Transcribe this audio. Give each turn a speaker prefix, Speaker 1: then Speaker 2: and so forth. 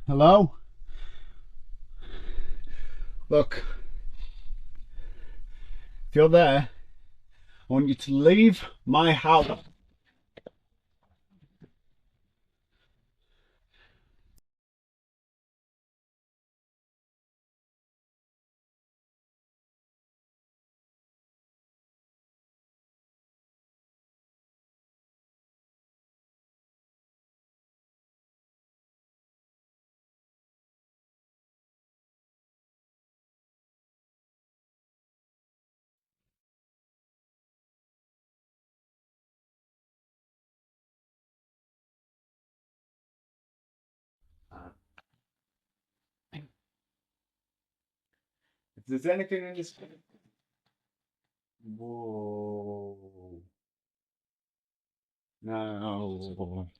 Speaker 1: Hello? Look, if you're there, I want you to leave my house. If there's anything in this. Whoa. No.